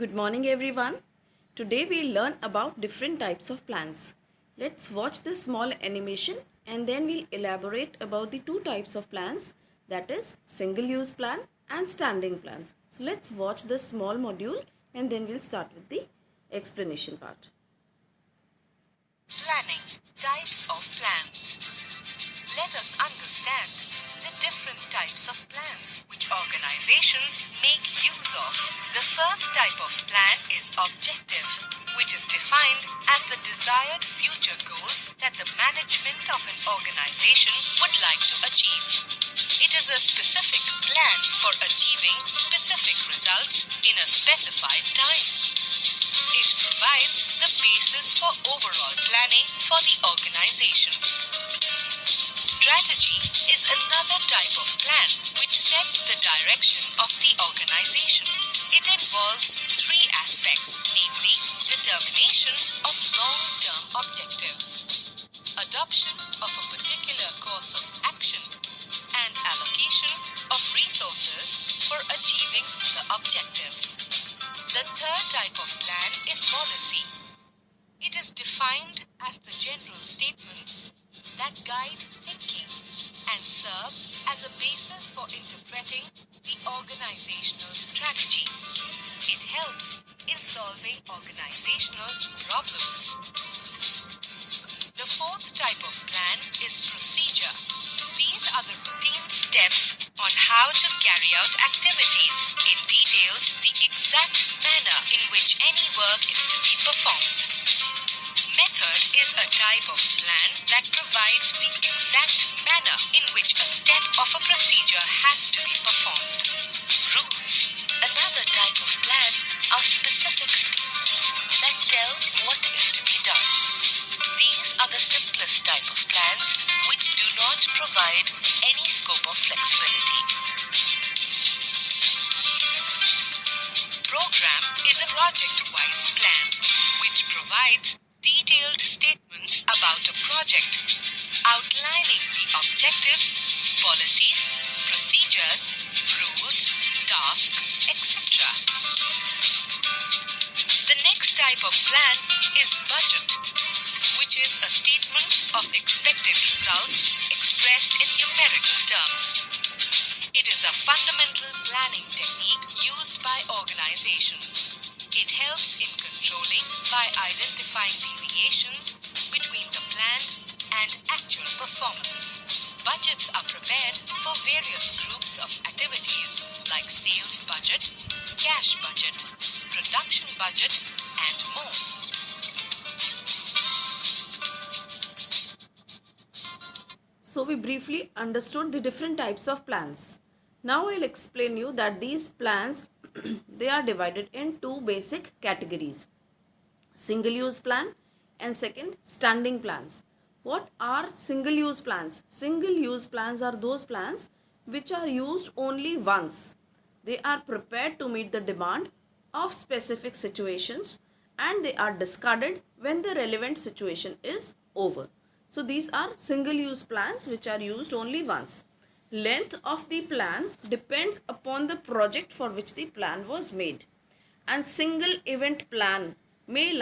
Good morning everyone. Today we learn about different types of plans. Let's watch this small animation and then we'll elaborate about the two types of plans, that is single use plan and standing plans. So let's watch this small module and then we'll start with the explanation part. Planning types of plans. Let us understand the different types of plans which organizations make use of. The first type of plan is objective, which is defined as the desired future goals that the management of an organization would like to achieve. It is a specific plan for achieving specific results in a specified time. It provides the basis for overall planning for the organization. Strategy is another type of plan which sets the direction of the organization. It involves three aspects, namely determination of long-term objectives, adoption of a particular course of action, and allocation of resources for achieving the objectives. The third type of plan is policy. It is defined as the general statements that guide thinking and serve as a basis for interpreting the organizational strategy. It helps in solving organizational problems. The fourth type of plan is procedure. These are the routine steps on how to carry out activities. In details the exact manner in which any work is to be performed. Method is a type of plan that provides the exact manner in which a step of a procedure has to be performed. Rules, another type of plan, are specific statements that tell what is to be done. These are the simplest type of plans which do not provide any scope of flexibility. Program is a project-wise plan which provides detailed statements about a project, outlining the objectives, policies, procedures, rules, tasks, etc. The next type of plan is budget, which is a statement of expected results expressed in numerical terms. It is a fundamental planning technique used by organizations. It helps in controlling by identifying deviations between the plan and actual performance. Budgets are prepared for various groups of activities like sales budget, cash budget, production budget, and more. So we briefly understood the different types of plans. Now I'll explain you that these plans they are divided in two basic categories. Single use plan and second standing plans. What are single use plans? Single use plans are those plans which are used only once. They are prepared to meet the demand of specific situations and they are discarded when the relevant situation is over. So these are single use plans which are used only once. Length of the plan depends upon the project for which the plan was made. And single event plan may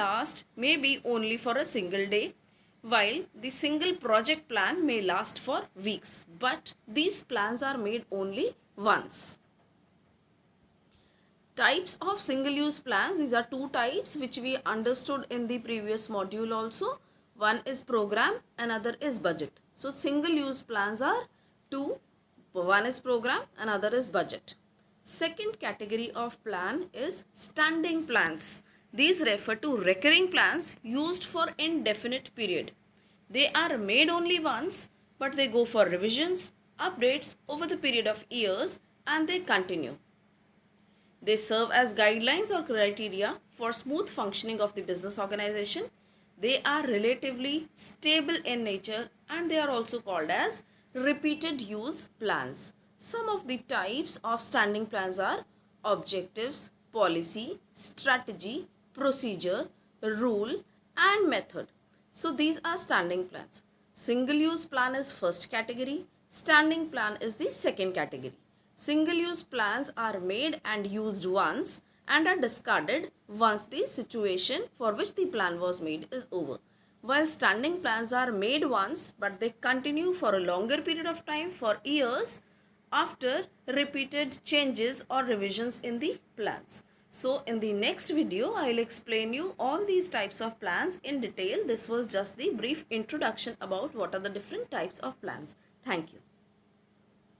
be only for a single day, while the single project plan may last for weeks. But these plans are made only once. Types of single use plans, these are two types which we understood in the previous module also. One is program, another is budget. So single use plans are two. One is program, another is budget. Second category of plan is standing plans. These refer to recurring plans used for indefinite period. They are made only once, but they go for revisions, updates over the period of years, and they continue. They serve as guidelines or criteria for smooth functioning of the business organization. They are relatively stable in nature and they are also called as repeated use plans. Some of the types of standing plans are objectives, policy, strategy, procedure, rule, and method. So these are standing plans. Single use plan is first category. Standing plan is the second category. Single use plans are made and used once and are discarded once the situation for which the plan was made is over. While standing plans are made once, but they continue for a longer period of time, for years, after repeated changes or revisions in the plans. So in the next video, I will explain you all these types of plans in detail. This was just the brief introduction about what are the different types of plans. Thank you.